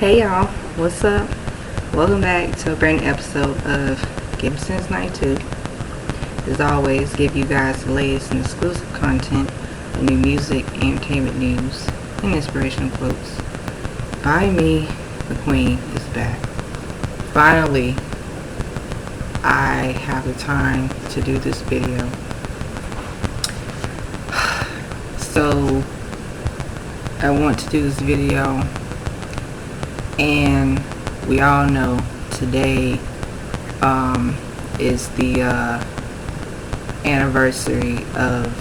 Hey y'all, what's up? Welcome back to a brand new episode of Game Since 92. As always, give you guys the latest and exclusive content, and new music, entertainment news, and inspirational quotes. By me, the Queen is back. Finally, I have the time to do this video. So, I want to do this video, and we all know today is the anniversary of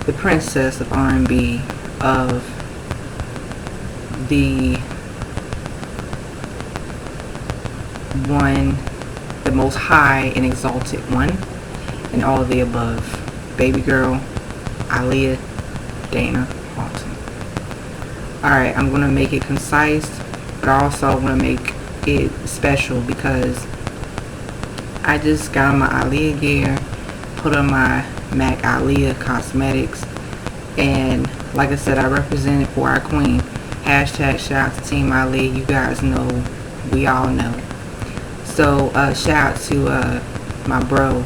the Princess of R&B, of the most high and exalted one, and all of the above, Babygirl, Aaliyah Dana Haughton. Alright, I'm going to make it concise, but I also want to make it special because I just got on my Aaliyah gear, put on my MAC Aaliyah cosmetics, and like I said, I represented for our queen. Hashtag shout out to Team Aaliyah. You guys know, we all know. So shout out to my bro.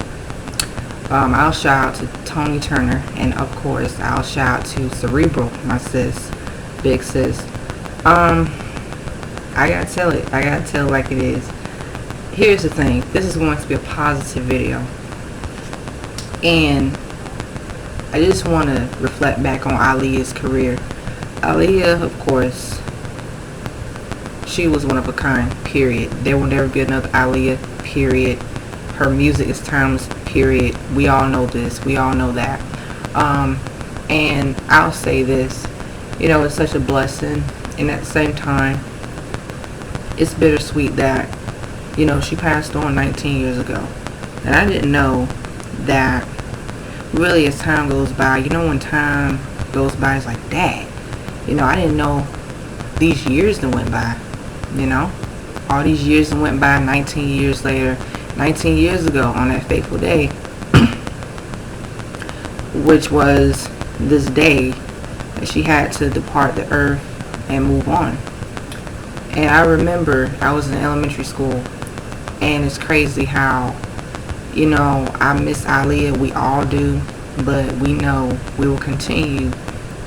I'll shout out to Tony Turner, and of course I'll shout out to Cerebral, my sis, big sis. I gotta tell it like it is. Here's the thing, this is going to be a positive video, and I just want to reflect back on Aaliyah's career. Aaliyah, of course, she was one of a kind, period. There will never be another Aaliyah, period. Her music is timeless, period. We all know this, we all know that. And I'll say this, you know, it's such a blessing, and at the same time, it's bittersweet that, you know, she passed on 19 years ago. And I didn't know that really as time goes by, you know, when time goes by, it's like, dang, you know, I didn't know these years that went by, you know, all these years that went by. 19 years later, 19 years ago on that fateful day, which was this day that she had to depart the earth and move on. And I remember I was in elementary school, and it's crazy how, you know, I miss Aaliyah, we all do, but we know we will continue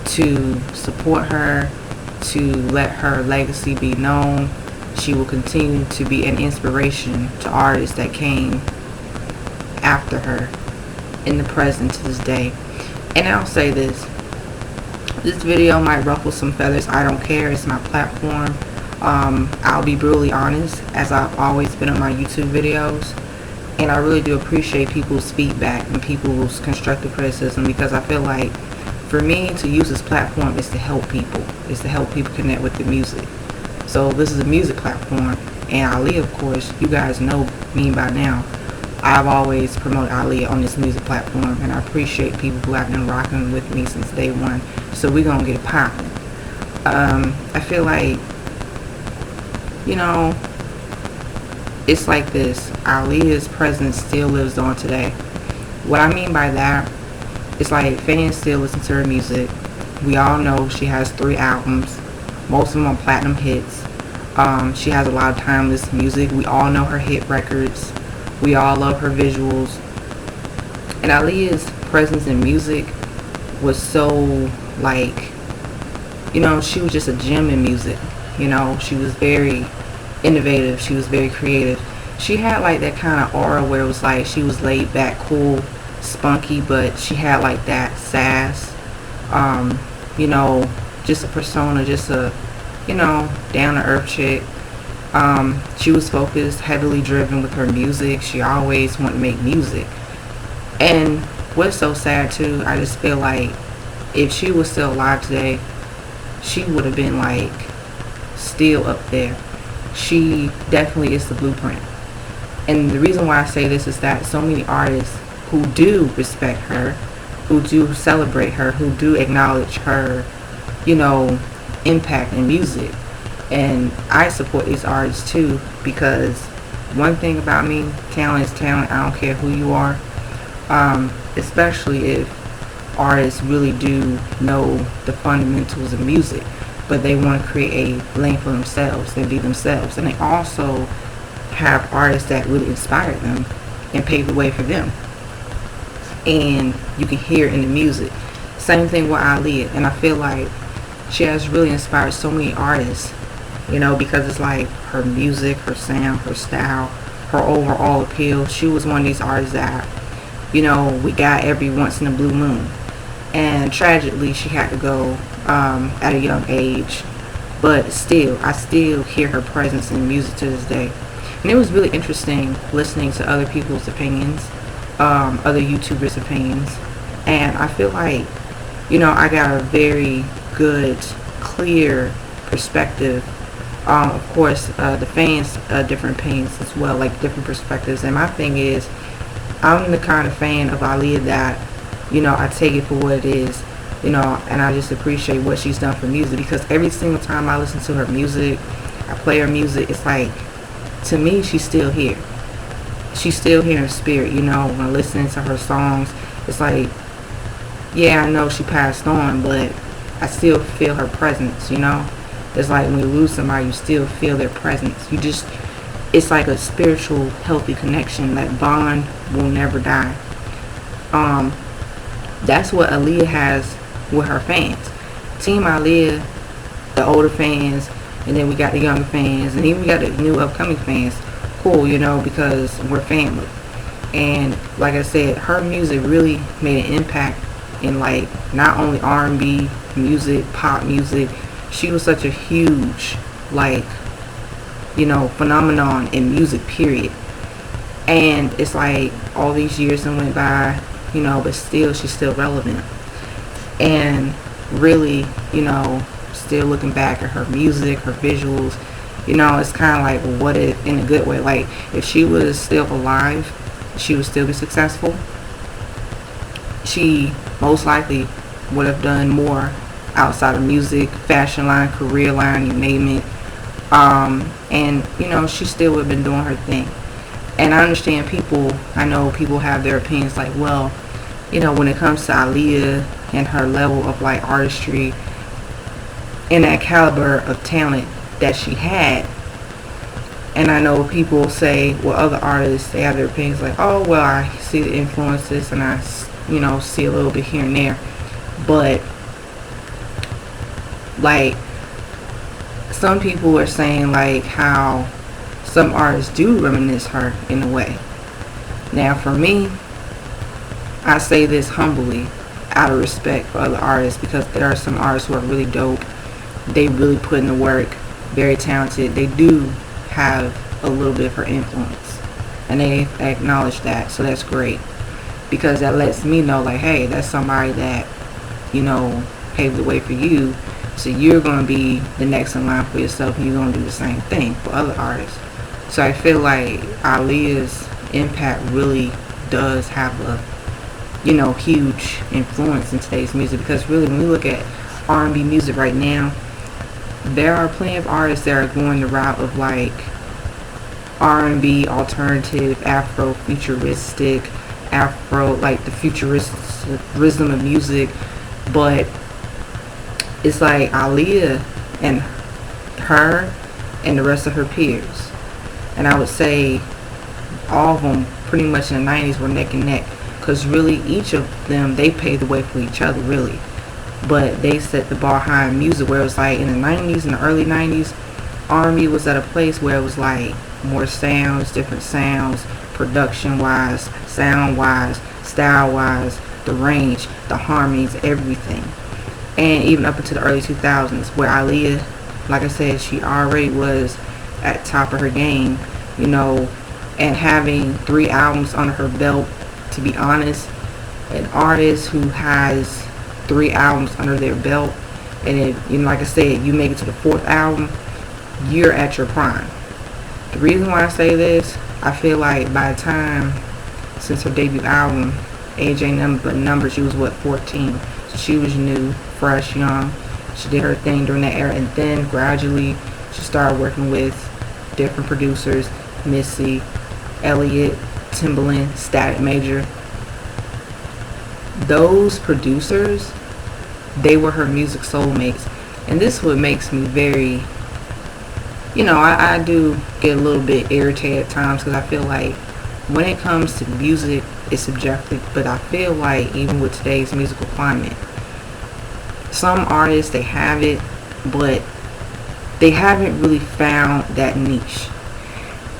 to support her, to let her legacy be known. She will continue to be an inspiration to artists that came after her in the present to this day. And I'll say this video might ruffle some feathers. I don't care, it's my platform. I'll be brutally honest, as I've always been on my YouTube videos, and I really do appreciate people's feedback and people's constructive criticism, because I feel like for me to use this platform is to help people. It's to help people connect with the music. So this is a music platform, and Aaliyah, of course, you guys know me by now. I've always promoted Aaliyah on this music platform, and I appreciate people who have been rocking with me since day one. So we're gonna get it popping. I feel like, you know, it's like this. Aaliyah's presence still lives on today. What I mean by that, it's like fans still listen to her music. We all know she has 3 albums. Most of them are platinum hits. She has a lot of timeless music. We all know her hit records. We all love her visuals. And Aaliyah's presence in music was so, like, you know, she was just a gem in music. You know, she was very innovative. She was very creative. She had like that kind of aura where it was like she was laid back, cool, spunky, but she had like that sass. You know, just a persona, just a, you know, down to earth chick. She was focused, heavily driven with her music. She always wanted to make music. And what's so sad too, I just feel like if she was still alive today, she would have been like still up there. She definitely is the blueprint. And the reason why I say this is that so many artists who do respect her, who do celebrate her, who do acknowledge her, you know, impact in music. And I support these artists too, because one thing about me, talent is talent. I don't care who you are, especially if artists really do know the fundamentals of music. but they want to create a lane for themselves and be themselves. And they also have artists that really inspire them and pave the way for them. And you can hear it in the music. Same thing with Aaliyah. And I feel like she has really inspired so many artists, because it's like her music, her sound, her style, her overall appeal. She was one of these artists that, we got every once in a blue moon. And tragically, she had to go at a young age. But still, I still hear her presence in music to this day. And it was really interesting listening to other people's opinions, other YouTubers' opinions. And I feel like, I got a very good, clear perspective. Of course, the fans, different opinions as well, like different perspectives. And my thing is, I'm the kind of fan of Aaliyah that, I take it for what it is, and I just appreciate what she's done for music, because every single time I listen to her music, I play her music, it's like, to me, she's still here. She's still here in spirit, when listening to her songs, it's like, yeah, I know she passed on, but I still feel her presence, It's like when you lose somebody, you still feel their presence. It's like a spiritual, healthy connection. That bond will never die. That's what Aaliyah has with her fans. Team Aaliyah, the older fans, and then we got the younger fans, and even we got the new upcoming fans. Cool, because we're family. And like I said, her music really made an impact in like not only R&B music, pop music. She was such a huge phenomenon in music, period. And it's like all these years that went by, but still she's still relevant. And really, still looking back at her music, her visuals, it's kind of like what if, in a good way, like if she was still alive, she would still be successful. She most likely would have done more outside of music, fashion line, career line, you name it. And she still would have been doing her thing. And I understand I know people have their opinions like, well, when it comes to Aaliyah and her level of like artistry and that caliber of talent that she had, and I know people say, well, other artists, they have their opinions like, oh, well, I see the influences and I, see a little bit here and there. But like, some people are saying like how some artists do reminisce her in a way. Now for me, I say this humbly out of respect for other artists, because there are some artists who are really dope. They really put in the work, very talented. They do have a little bit of her influence, and they acknowledge that, so that's great, because that lets me know like, hey, that's somebody that paved the way for you, so you're going to be the next in line for yourself, and you're going to do the same thing for other artists. So I feel like Aaliyah's impact really does have a huge influence in today's music, because really when we look at R&B music right now, there are plenty of artists that are going the route of like R&B, alternative, Afro, futuristic, like the futurism of music. But it's like Aaliyah and her and the rest of her peers, and I would say all of them pretty much in the 90s were neck and neck, because really each of them, they paved the way for each other really, but they set the bar high in music, where it was like in the 90s, in the early 90s, R&B was at a place where it was like more sounds, different sounds, production wise, sound wise, style wise, the range, the harmonies, everything. And even up into the early 2000s, where Aaliyah, like I said, she already was at top of her game, and having 3 albums under her belt. To be honest, an artist who has 3 albums under their belt, and if, like I said, you make it to the 4th album, you're at your prime. The reason why I say this, I feel like by the time, since her debut album, AJ Number, she was 14, so she was new, fresh, young. She did her thing during that era, and then gradually she started working with different producers, Missy Elliott, Timbaland, Static Major. Those producers, they were her music soulmates. And this what makes me very, I do get a little bit irritated at times because I feel like when it comes to music, it's subjective. But I feel like even with today's musical climate, some artists, they have it, but they haven't really found that niche.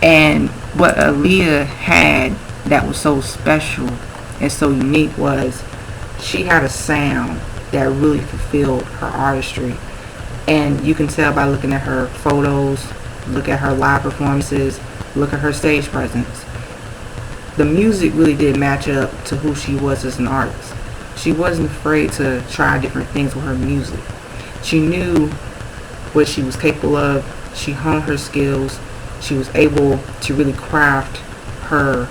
And what Aaliyah had that was so special and so unique was she had a sound that really fulfilled her artistry. And you can tell by looking at her photos, look at her live performances, look at her stage presence. The music really did match up to who she was as an artist. She wasn't afraid to try different things with her music. She knew what she was capable of. She honed her skills. She was able to really craft her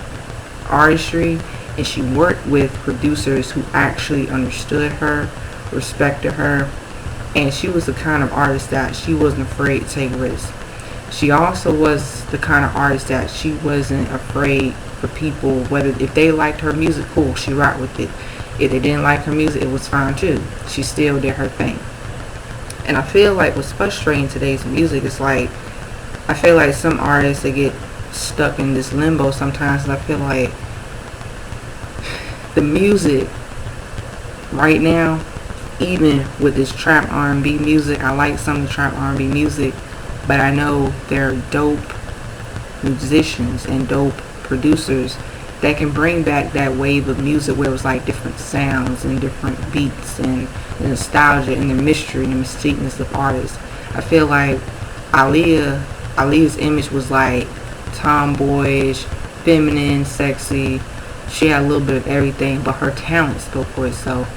artistry, and she worked with producers who actually understood her, respected her, and she was the kind of artist that she wasn't afraid to take risks. She also was the kind of artist that she wasn't afraid for people, whether if they liked her music, cool, she rocked with it. If they didn't like her music, it was fine too. She still did her thing. And I feel like what's frustrating today's music is like, I feel like some artists, they get stuck in this limbo sometimes, and I feel like the music right now, even with this trap R&B music, I like some of the trap R&B music, but I know there are dope musicians and dope producers that can bring back that wave of music where it was like different sounds and different beats and the nostalgia and the mystery and the mystiqueness of artists. I feel like Aaliyah's image was like tomboyish, feminine, sexy. She had a little bit of everything, but her talent spoke for itself.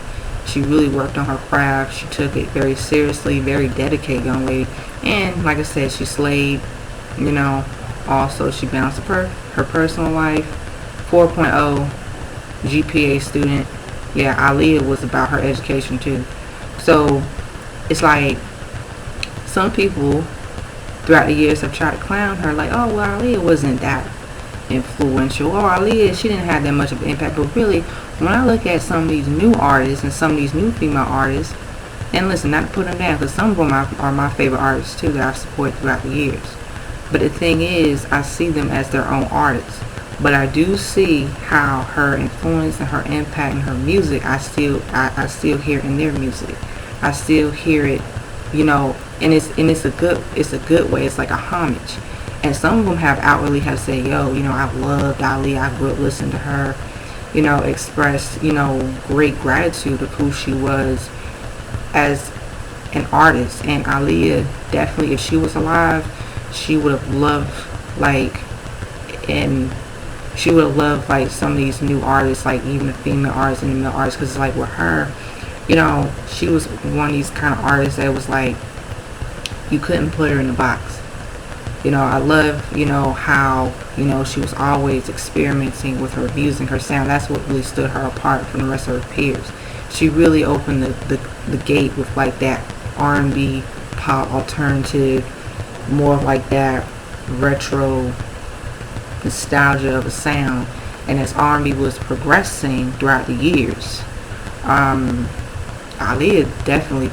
She really worked on her craft. She took it very seriously, very dedicated young lady. And like I said, she slayed, Also, she balanced her personal life. 4.0 GPA student. Yeah, Aaliyah was about her education too. So, it's like some people throughout the years have tried to clown her like, oh, well, Aaliyah wasn't that influential. Or Aaliyah, she didn't have that much of an impact. But really, when I look at some of these new artists and some of these new female artists, and listen, not to put them down, because some of them are my favorite artists too that I've supported throughout the years. But the thing is, I see them as their own artists. But I do see how her influence and her impact and her music, I still hear in their music. I still hear it, and it's a good way. It's like a homage. And some of them have outwardly have said, yo, I've loved Ali. I grew up listening to her, expressed, great gratitude of who she was as an artist. And Aaliyah, definitely, if she was alive, she would have loved, some of these new artists, like even the female artists and the male artists, because like with her, she was one of these kind of artists that was like, you couldn't put her in a box. I love, how, she was always experimenting with her views and her sound. That's what really stood her apart from the rest of her peers. She really opened the gate with like that R&B, pop, alternative, more of like that retro nostalgia of a sound. And as R&B was progressing throughout the years, Aaliyah definitely,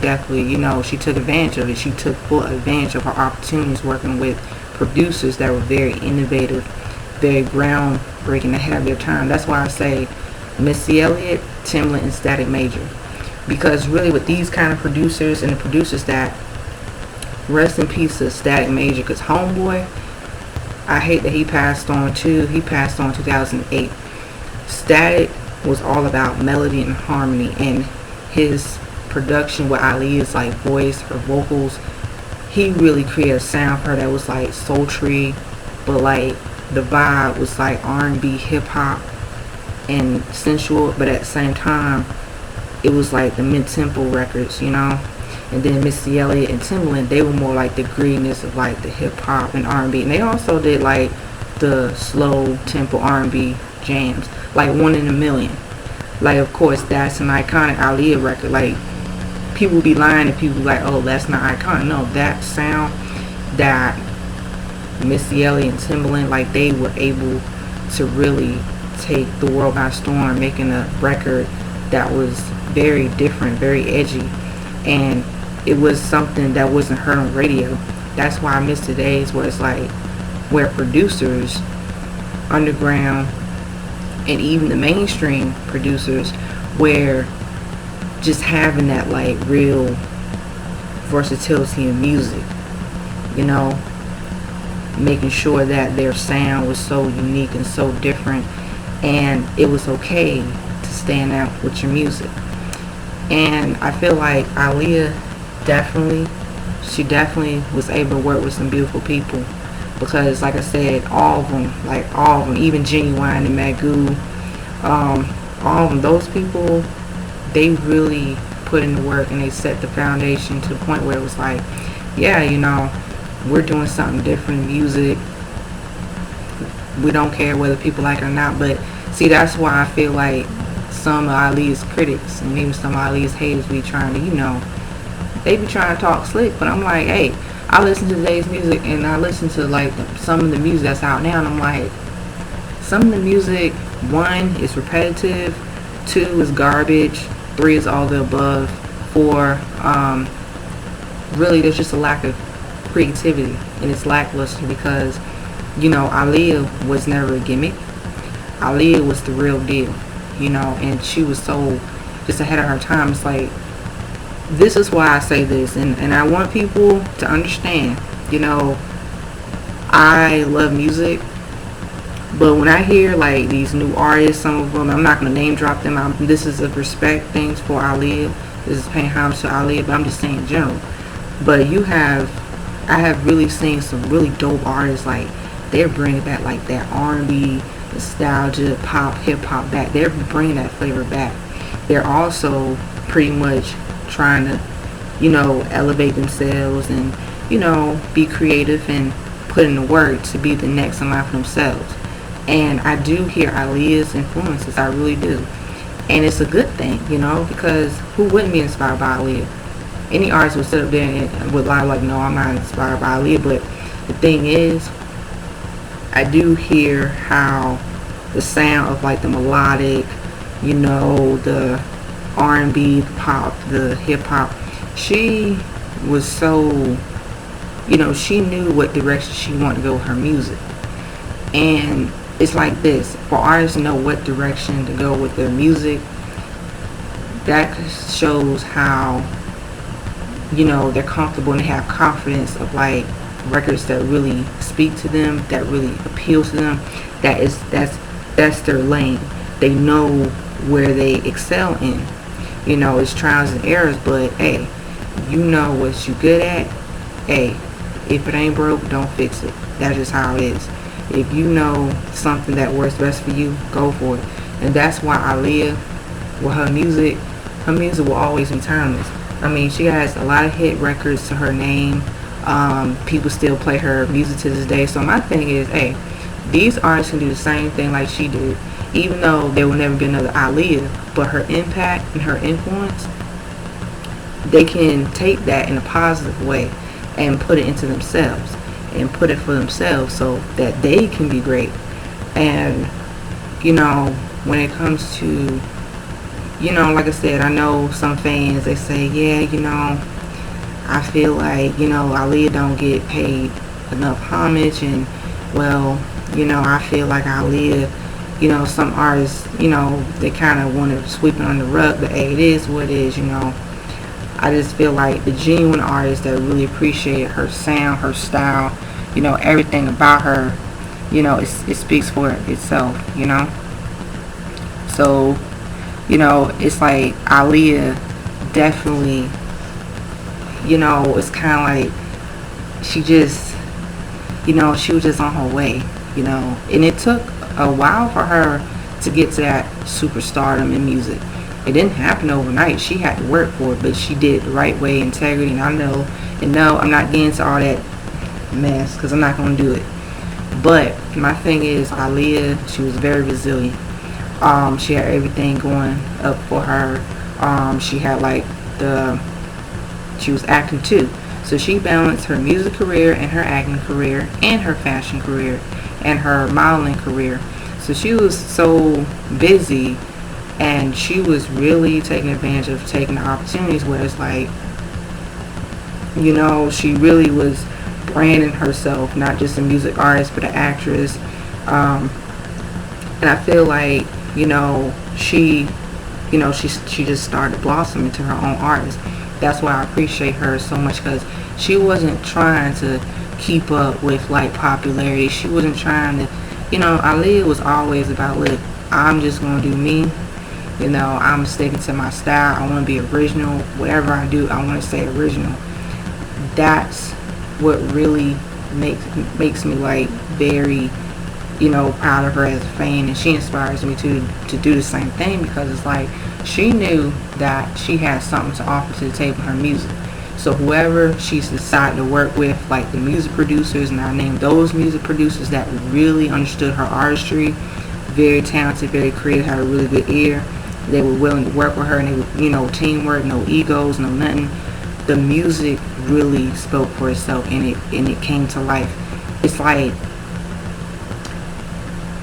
she took advantage of it. She took full advantage of her opportunities working with producers that were very innovative, very groundbreaking, ahead of their time. That's why I say Missy Elliott, Timbaland, and Static Major. Because really with these kind of producers and the producers that, rest in peace to Static Major, because Homeboy, I hate that he passed on too. He passed on in 2008. Static was all about melody and harmony, and his production with Aaliyah's like voice, her vocals, he really created a sound for her that was like sultry, but like the vibe was like R&B, hip hop, and sensual, but at the same time it was like the mid-tempo records, And then Missy Elliott and Timbaland, they were more like the greediness of like the hip hop and R&B, and they also did like the slow tempo R&B jams, like One in a Million. Like, of course, that's an iconic Aaliyah record. Like, people be lying and people be like, oh, that's not iconic. No, that sound that Missy Elliott and Timbaland, like, they were able to really take the world by storm, making a record that was very different, very edgy. And it was something that wasn't heard on radio. That's why I miss the days where it's like where producers, underground, and even the mainstream producers, where just having that like real versatility in music, you know, making sure that their sound was so unique and so different, and it was okay to stand out with your music. And I feel like Aaliyah definitely, she definitely was able to work with some beautiful people, because like I said, all of them, like all of them, even Genuine and Magoo, all of them, those people, they really put in the work and they set the foundation to the point where it was like, yeah, you know, we're doing something different in music. We don't care whether people like it or not. But see, that's why I feel like some of Aaliyah's critics and even some of Aaliyah's haters be trying to, you know, they be trying to talk slick. But I'm like, hey, I listen to today's music and I listen to like some of the music that's out now, and I'm like, some of the music, one, is repetitive, two, is garbage, three, is all the above, four, really there's just a lack of creativity, and it's lackluster because, you know, Aaliyah was never a gimmick. Aaliyah was the real deal, you know, and she was so just ahead of her time. It's like, this is why I say this, and I want people to understand, you know, I love music, but when I hear like these new artists, some of them, I'm not going to name drop them. This is a respect things for Aaliyah. This is paying homage to Aaliyah, but I'm just saying in general. But I have really seen some really dope artists, like they're bringing back like that R&B, nostalgia, pop, hip hop back. They're bringing that flavor back. They're also pretty much trying to, you know, elevate themselves and, you know, be creative and put in the work to be the next in line for themselves. And I do hear Aaliyah's influences, I really do. And it's a good thing, you know, because who wouldn't be inspired by Aaliyah? Any artist would sit up there and would lie like, no, I'm not inspired by Aaliyah. But the thing is, I do hear how the sound of like the melodic, you know, the R&B, the pop, the hip hop, she was so, you know, she knew what direction she wanted to go with her music. And it's like this, for artists to know what direction to go with their music, that shows how, you know, they're comfortable and they have confidence of like records that really speak to them, that really appeal to them. That's their lane. They know where they excel in. You know, it's trials and errors, but hey, you know what you good at. Hey, if it ain't broke, don't fix it. That's just how it is. If you know something that works best for you, go for it. And that's why Aaliyah, with her music will always be timeless. I mean, she has a lot of hit records to her name. People still play her music to this day. So my thing is, hey, these artists can do the same thing like she did, even though there will never be another Aaliyah. But her impact and her influence, they can take that in a positive way and put it into themselves and put it for themselves so that they can be great. And, you know, when it comes to, you know, like I said, I know some fans, they say, yeah, you know, I feel like, you know, Aaliyah don't get paid enough homage, and, well, you know, I feel like Aaliyah, you know, some artists, you know, they kind of want to sweep it on the rug, but hey, it is what it is, you know. I just feel like the genuine artists that really appreciate her sound, her style, you know, everything about her, you know, it speaks for itself, you know. So, you know, it's like Aaliyah definitely, you know, it's kind of like she just, you know, she was just on her way, you know. And it took a while for her to get to that superstardom in music. It didn't happen overnight. She had to work for it, but she did it the right way, integrity. And I know, and no, I'm not getting into all that mess because I'm not going to do it. But my thing is, Aaliyah, she was very resilient. She had everything going up for her. She had like she was acting too. So she balanced her music career and her acting career and her fashion career and her modeling career. So she was so busy, and she was really taking advantage of taking the opportunities where it's like, She really was branding herself, not just a music artist, but an actress. Um, and I feel like, she, she just started blossoming to her own artist. That's why I appreciate her so much, because she wasn't trying to keep up with like popularity. She wasn't trying to, Aaliyah was always about, look, I'm just gonna do me. I'm sticking to my style. I want to be original. Whatever I do, I want to stay original. That's what really makes me like very, proud of her as a fan, and she inspires me to do the same thing, because it's like she knew that she had something to offer to the table in her music. So whoever she's decided to work with, like the music producers, and I named those music producers that really understood her artistry, very talented, very creative, had a really good ear. They were willing to work with her, and they were, teamwork, no egos, no nothing. The music really spoke for itself, and it came to life. It's like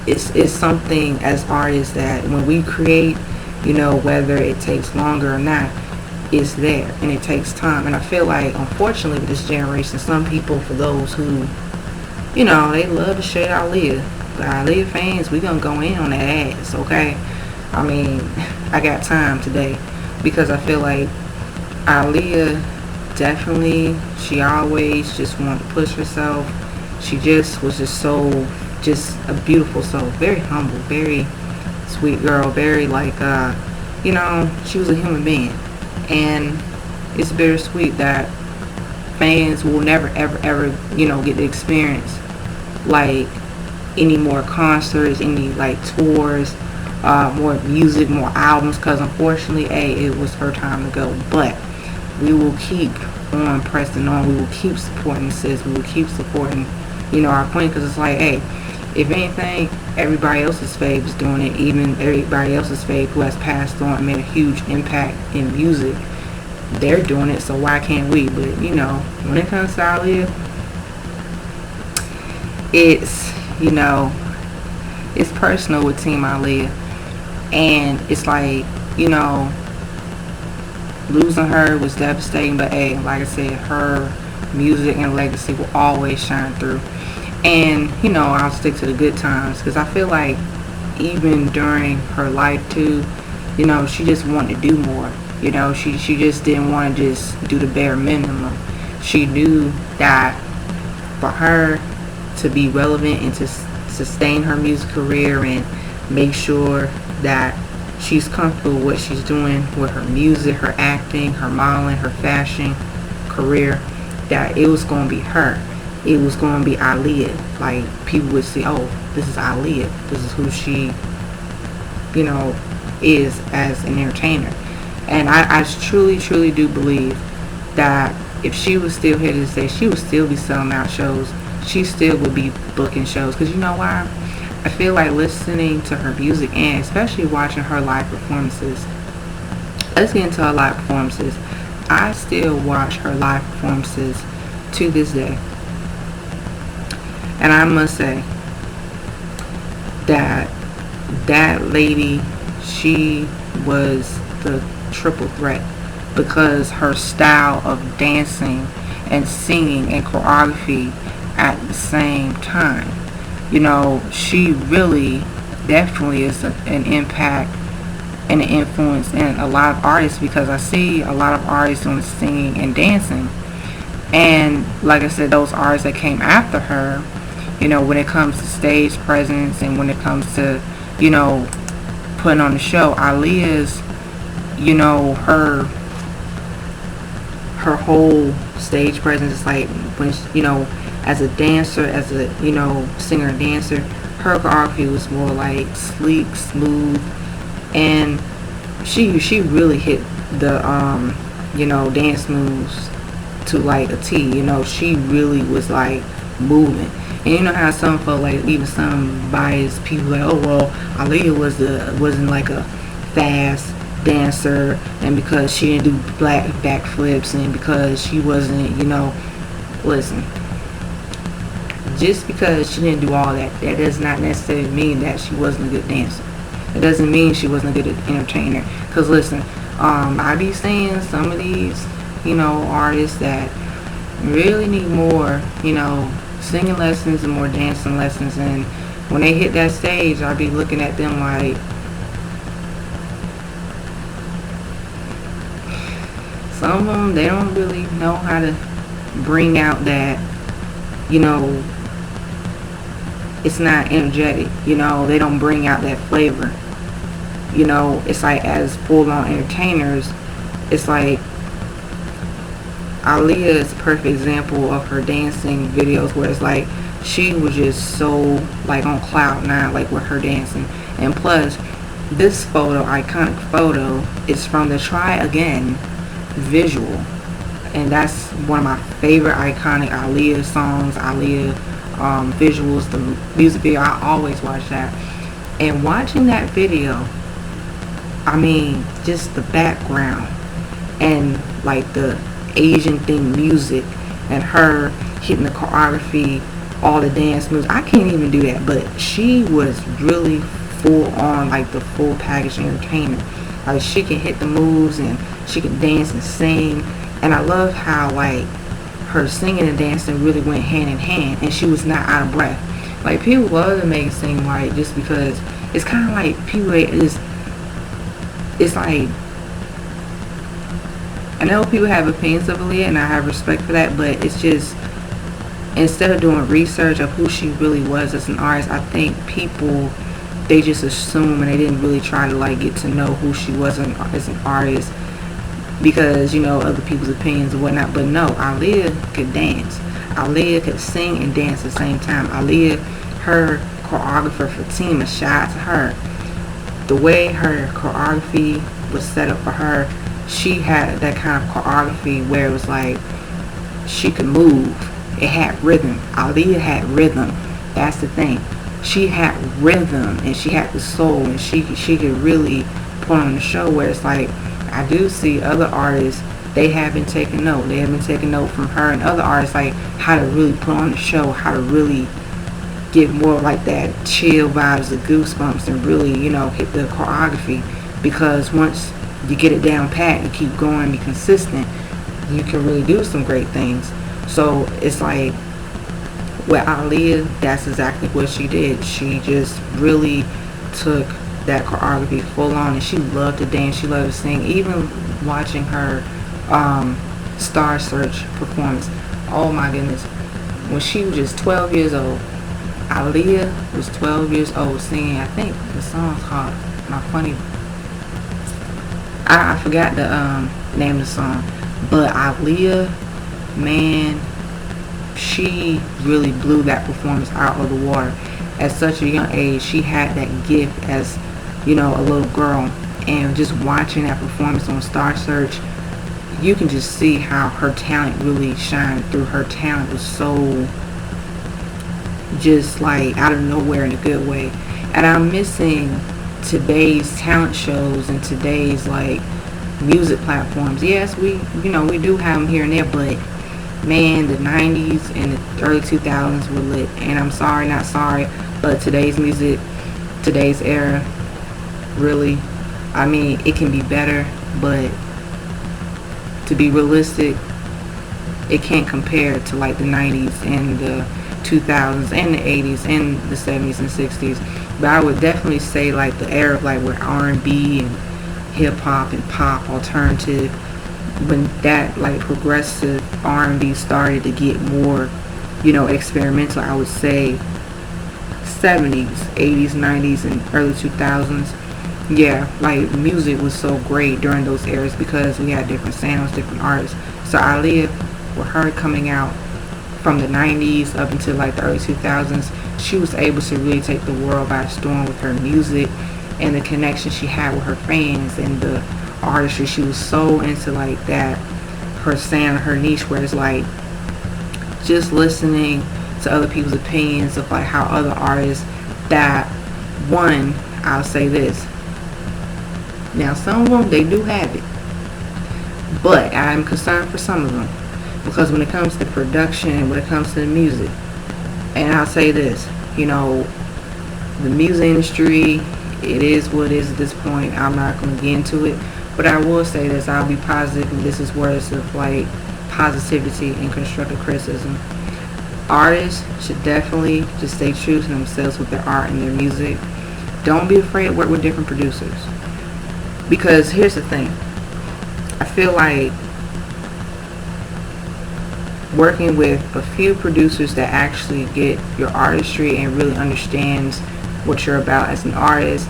it's something as artists that when we create, whether it takes longer or not, it's there, and it takes time. And I feel like, unfortunately, with this generation, some people, for those who, they love to shade Aaliyah, but Aaliyah fans, we gonna go in on that ass, okay? I mean, I got time today, because I feel like Aaliyah definitely, she always just wanted to push herself. She just was just a beautiful soul, very humble, very sweet girl, very like, she was a human being. And it's bittersweet that fans will never, ever, ever, get to experience like any more concerts, any like tours, more music, more albums, because unfortunately, it was her time to go. But we will keep on pressing on. We will keep supporting sis. We will keep supporting, our queen, because it's like, hey, if anything, everybody else's fave is doing it. Even everybody else's fave who has passed on and made a huge impact in music, they're doing it. So why can't we? But when it comes to Aaliyah, it's it's personal with Team Aaliyah, and it's like losing her was devastating. But hey, like I said, her music and legacy will always shine through. And I'll stick to the good times, because I feel like even during her life too, she just wanted to do more. She just didn't want to just do the bare minimum. She knew that for her to be relevant and to sustain her music career and make sure that she's comfortable with what she's doing with her music, her acting, her modeling, her fashion career, that it was going to be her. It was going to be Aaliyah. Like, people would say, oh, this is Aaliyah. This is who she, is as an entertainer. And I truly, truly do believe that if she was still here to this day, she would still be selling out shows. She still would be booking shows. Because you know why? I feel like listening to her music, and especially watching her live performances. Let's get into her live performances. I still watch her live performances to this day. And I must say that that lady, she was the triple threat, because her style of dancing and singing and choreography at the same time, she really definitely is an impact and an influence in a lot of artists, because I see a lot of artists doing singing and dancing. And like I said, those artists that came after her, when it comes to stage presence and when it comes to, putting on the show, Aaliyah's, her whole stage presence is like, when, as a dancer, as a, singer and dancer, her choreography was more like sleek, smooth, and she really hit the, dance moves to like a T. She really was like moving. And how some folk, like even some biased people, like, oh well, Aaliyah wasn't like a fast dancer, and because she didn't do black backflips, and because she wasn't, listen, just because she didn't do all that, that does not necessarily mean that she wasn't a good dancer. It doesn't mean she wasn't a good entertainer. Because listen, I be seeing some of these, artists that really need more, singing lessons and more dancing lessons. And when they hit that stage, I'll be looking at them like, some of them, they don't really know how to bring out that, you know, it's not energetic, they don't bring out that flavor. It's like, as full-on entertainers, it's like Aaliyah is a perfect example of her dancing videos, where it's like she was just so like on cloud nine, like with her dancing. And plus, this photo, iconic photo, is from the Try Again visual, and that's one of my favorite iconic Aaliyah songs, Aaliyah visuals, the music video. I always watch that. And watching that video, I mean, just the background and like the Asian theme music and her hitting the choreography, all the dance moves. I can't even do that, but she was really full on, like the full package entertainment. Like, she can hit the moves and she can dance and sing. And I love how like her singing and dancing really went hand in hand, and she was not out of breath. Like, people love to make it seem like, just because it's kind of like people it's like, I know people have opinions of Aaliyah, and I have respect for that, but it's just, instead of doing research of who she really was as an artist, I think people, they just assume, and they didn't really try to like get to know who she was as an artist, because other people's opinions and whatnot. But no, Aaliyah could dance. Aaliyah could sing and dance at the same time. Aaliyah, her choreographer Fatima, shout out to her. The way her choreography was set up for her, she had that kind of choreography where it was like she could move. It had rhythm. Aaliyah had rhythm. That's the thing. She had rhythm, and she had the soul, and she could really put on the show, where it's like, I do see other artists, they have been taking note. They have been taking note from her and other artists, like how to really put on the show, how to really give more like that chill vibes, the goosebumps, and really, hit the choreography. Because once you get it down pat, you keep going, be consistent, you can really do some great things. So it's like, with Aaliyah, that's exactly what she did. She just really took that choreography full on, and she loved to dance, she loved to sing. Even watching her Star Search performance, oh my goodness, when she was just 12 years old, Aaliyah was 12 years old singing, I think the song's called My Funny, I forgot the name of the song, but Aaliyah, man, she really blew that performance out of the water. At such a young age, she had that gift as, a little girl. And just watching that performance on Star Search, you can just see how her talent really shined through. Her talent was so just like out of nowhere in a good way. And I'm missing today's talent shows and today's like music platforms. Yes, we do have them here and there, but man, the 90s and the early 2000s were lit. And I'm sorry, not sorry, but today's music, today's era, really, I mean, it can be better, but to be realistic, it can't compare to like the 90s and the 2000s and the 80s and the 70s and 60s. But I would definitely say like the era of like where R&B and hip hop and pop, alternative, when that like progressive R&B started to get more, experimental, I would say 70s, 80s, 90s, and early 2000s. Yeah, like music was so great during those eras because we had different sounds, different artists. So Aaliyah, with her coming out from the 90s up until like the early 2000s, she was able to really take the world by storm with her music and the connection she had with her fans and the artistry. She was so into like that, her sound, her niche, where it's like just listening to other people's opinions of like how other artists that, one, I'll say this, now some of them, they do have it, but I'm concerned for some of them, because when it comes to production, when it comes to the music, and I'll say this, the music industry, it is what it is at this point. I'm not going to get into it, but I will say this, I'll be positive, and this is words of like positivity and constructive criticism. Artists should definitely just stay true to themselves with their art and their music. Don't be afraid to work with different producers. Because here's the thing. I feel like working with a few producers that actually get your artistry and really understands what you're about as an artist,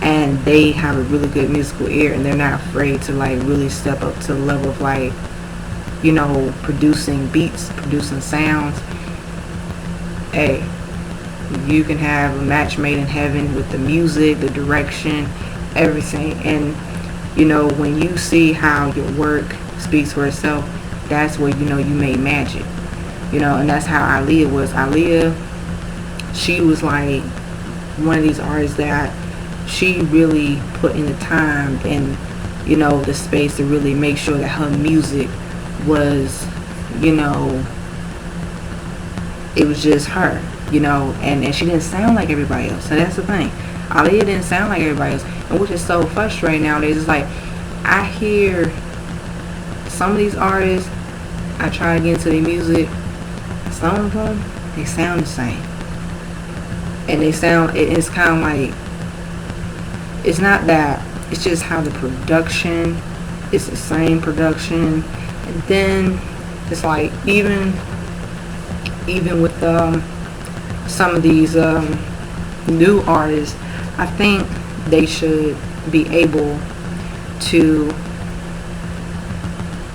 and they have a really good musical ear, and they're not afraid to like really step up to the level of like, you know, producing beats, producing sounds. Hey, you can have a match made in heaven with the music, the direction, everything. And you know, when you see how your work speaks for itself, that's where you know you made magic. You know, and that's how Aaliyah was. Aaliyah, she was like one of these artists that she really put in the time and, you know, the space to really make sure that her music was, you know, it was just her, you know, and she didn't sound like everybody else. So that's the thing. Aaliyah didn't sound like everybody else. And which is so frustrating nowadays. It's like, I hear some of these artists, I try to get into their music, some of them, they sound the same. And they sound, it's kind of like, it's not that, it's just how the production, it's the same production. And then it's like, even with some of these new artists, I think they should be able to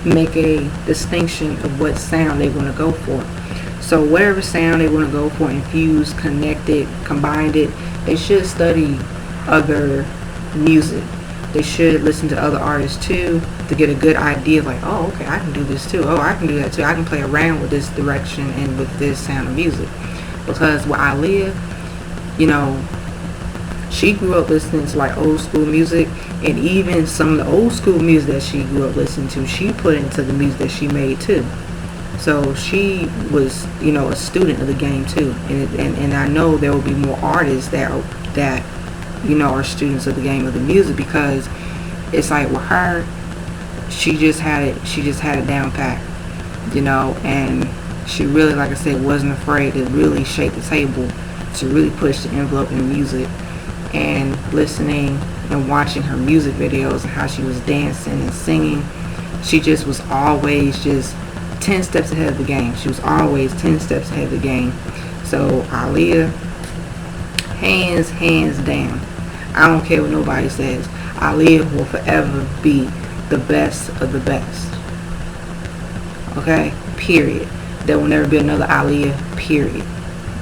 make a distinction of what sound they want to go for. So whatever sound they want to go for, infused, connected, combined it, they should study other music. They should listen to other artists too to get a good idea of like, oh, okay, I can do this too. Oh, I can do that too. I can play around with this direction and with this sound of music. Because with Aaliyah, you know, she grew up listening to like old school music, and even some of the old school music that she grew up listening to, she put into the music that she made too. So she was, you know, a student of the game too. And I know there will be more artists that you know are students of the game of the music, because it's like with her, she just had it down pat, you know, and she really, like I said, wasn't afraid to really shake the table, to really push the envelope in music. And listening and watching her music videos and how she was dancing and singing, she just was always just 10 steps ahead of the game. She was always 10 steps ahead of the game. So Aaliyah, hands down, I don't care what nobody says, Aaliyah will forever be the best of the best. Okay, period. There will never be another Aaliyah, period.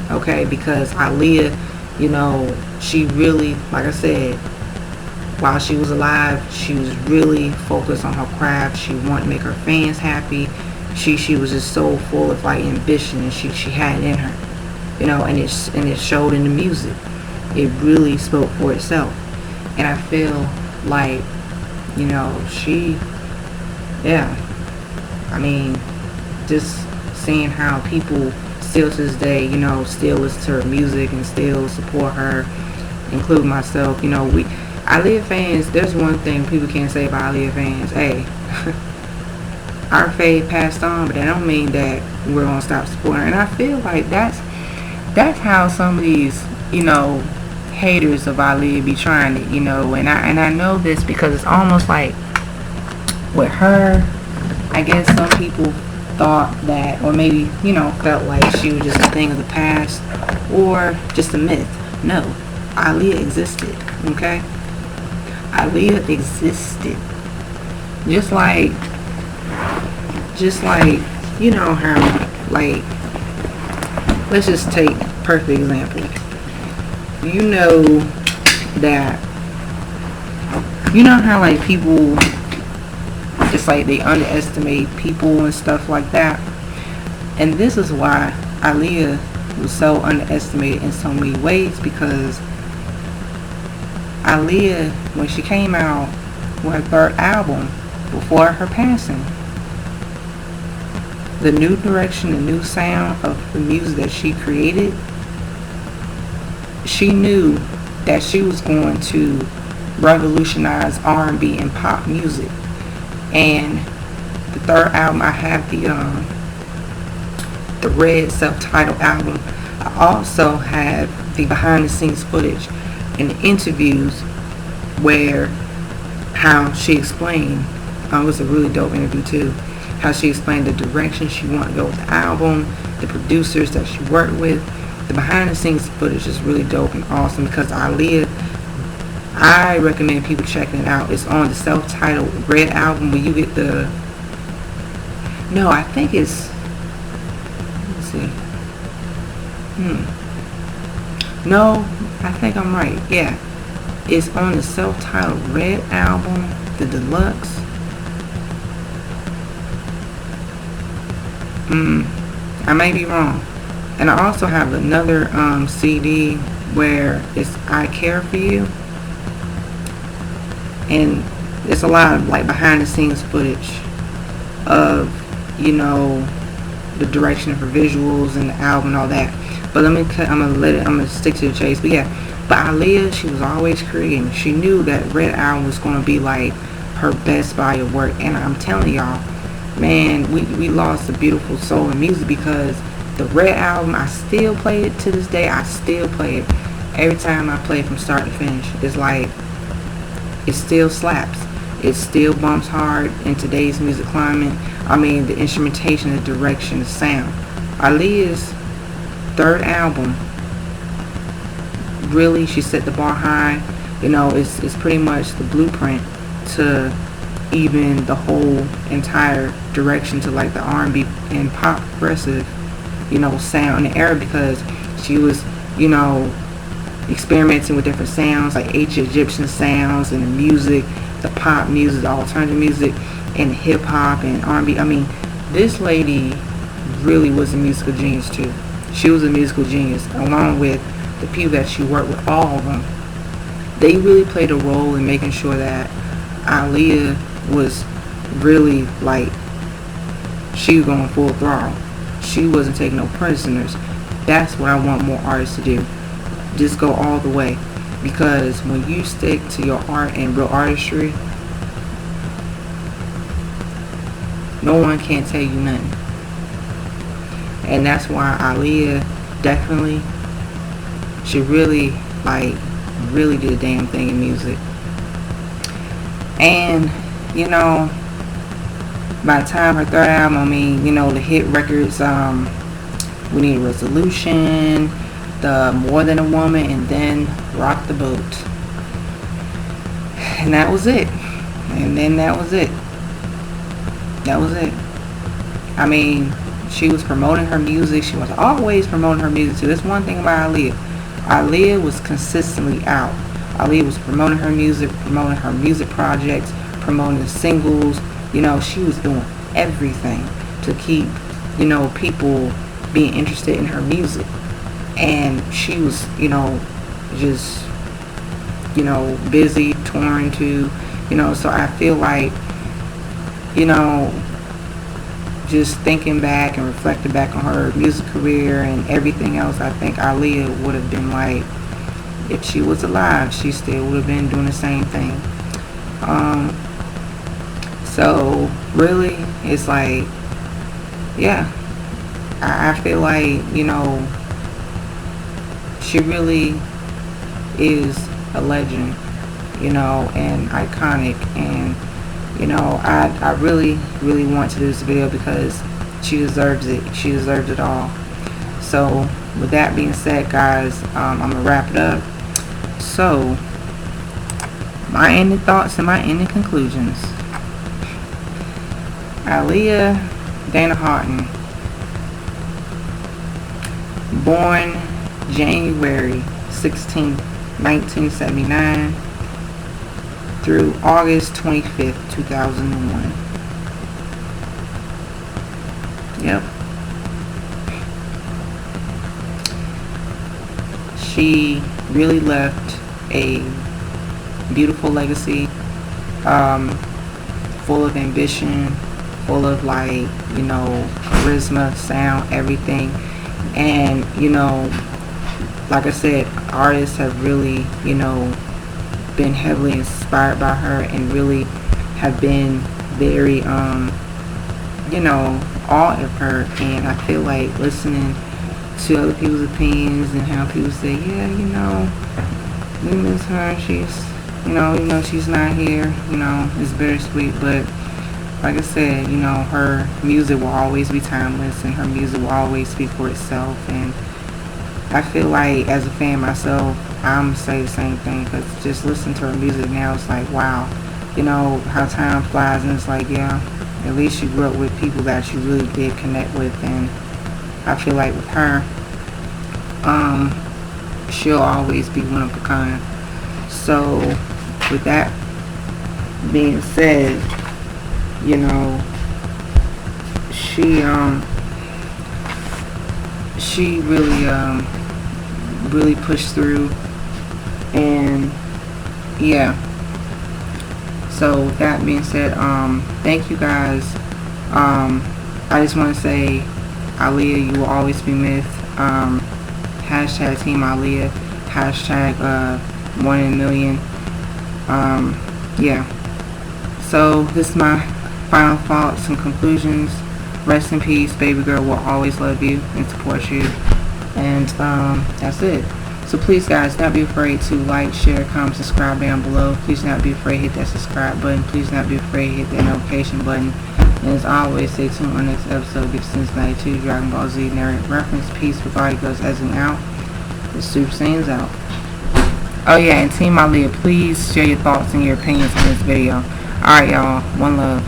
Okay, because Aaliyah, you know, she really, like I said, while she was alive, she was really focused on her craft. She wanted to make her fans happy. She was just so full of like ambition, and she had it in her, you know, and it showed in the music. It really spoke for itself. And I feel like, you know, I mean, just seeing how people still to this day, you know, still listen to her music and still support her, including myself. You know, Aaliyah fans, there's one thing people can't say about Aaliyah fans. Hey, our fave passed on, but that don't mean that we're gonna stop supporting her. And I feel like that's how some of these, you know, haters of Aaliyah be trying it, you know. And I know this because it's almost like with her, I guess some people thought that, or maybe, you know, felt like she was just a thing of the past or just a myth. No, Aaliyah existed, okay? Aaliyah existed. Just like, you know how, like, let's just take perfect example. You know that, you know how like people, it's like they underestimate people and stuff like that. And this is why Aaliyah was so underestimated in so many ways, because Aaliyah, when she came out with her third album before her passing, the new direction, the new sound of the music that she created, she knew that she was going to revolutionize R&B and pop music. And the third album. I have the red self-titled album. I also have the behind the scenes footage and the interviews where how she explained, it was a really dope interview too, how she explained the direction she wanted to go with the album, the producers that she worked with. The behind the scenes footage is really dope and awesome because Aaliyah, I recommend people checking it out. It's on the self-titled red album where you get the, no, I think it's, let's see, no, I think I'm right. Yeah, it's on the self-titled red album, the deluxe. I may be wrong. And I also have another CD where it's I Care For You, and it's a lot of like behind the scenes footage of, you know, the direction of her visuals and the album and all that. But I'm gonna stick to the chase. But yeah, but Aaliyah, she was always creating. She knew that red album was gonna be like her best body of work, and I'm telling y'all, man, we lost a beautiful soul in music because the red album, I still play it to this day. I still play it every time I play it from start to finish. It's like, it still slaps. It still bumps hard in today's music climate. I mean, the instrumentation, the direction, the sound. Aaliyah's third album, really, she set the bar high. You know, it's pretty much the blueprint to even the whole entire direction to like the R&B and pop progressive, you know, sound in the era, because she was, you know, experimenting with different sounds like ancient Egyptian sounds and the music, the pop music, the alternative music, and hip hop and R&B. I mean, this lady really was a musical genius too. She was a musical genius, along with the people that she worked with. All of them, they really played a role in making sure that Aaliyah was really like, she was going full throttle. She wasn't taking no prisoners. That's what I want more artists to do. Just go all the way, because when you stick to your art and real artistry, no one can tell you nothing. And that's why Aaliyah definitely, she really really did a damn thing in music. And you know, by the time her third album, I mean, you know, the hit records, We Need a Resolution, the More Than a Woman, and then Rock the Boat. And that was it. And then that was it. That was it. I mean, she was promoting her music. She was always promoting her music too. That's one thing about Aaliyah. Aaliyah was consistently out. Aaliyah was promoting her music projects, promoting the singles. You know, she was doing everything to keep, you know, people being interested in her music. And she was, you know, just, you know, busy touring too, you know. So I feel like, you know, just thinking back and reflecting back on her music career and everything else, I think Aaliyah would have been like, if she was alive, she still would have been doing the same thing. So really, it's like, yeah, I feel like, you know, she really is a legend, you know, and iconic. And you know, I really want to do this video because she deserves it. She deserves it all. So with that being said, guys, I'm gonna wrap it up. So my ending thoughts and my ending conclusions. Aaliyah Dana Haughton, born January 16th, 1979 through August 25th, 2001. Yep. She really left a beautiful legacy, full of ambition, full of, like, you know, charisma, sound, everything. And, you know, like I said, artists have really, you know, been heavily inspired by her and really have been very you know, all of her. And I feel like listening to other people's opinions and how people say, yeah, you know, we miss her. She's, you know, she's not here. You know, it's bittersweet. But like I said, you know, her music will always be timeless, and her music will always speak for itself. And I feel like, as a fan myself, I'm gonna say the same thing, because just listening to her music now, it's like, wow, you know, how time flies. And it's like, yeah, at least you grew up with people that you really did connect with. And I feel like with her, she'll always be one of a kind. So with that being said, you know, she really pushed through. And yeah, so with that being said, thank you guys. I just want to say, Aaliyah, you will always be missed. Hashtag Team Aaliyah. Hashtag 1 in a million. Yeah. So this is my final thoughts and conclusions. Rest in peace. Babygirl will always love you and support you. And that's it. So please, guys, not be afraid to like, share, comment, subscribe down below. Please not be afraid to hit that subscribe button. Please not be afraid to hit that notification button. And as always, stay tuned on the next episode of Since 92 Dragon Ball Z narrative reference. Peace with Babygirl's Ezing out. The Super Saiyan's out. Oh yeah, and Team Aaliyah, please share your thoughts and your opinions on this video. Alright, y'all. One love.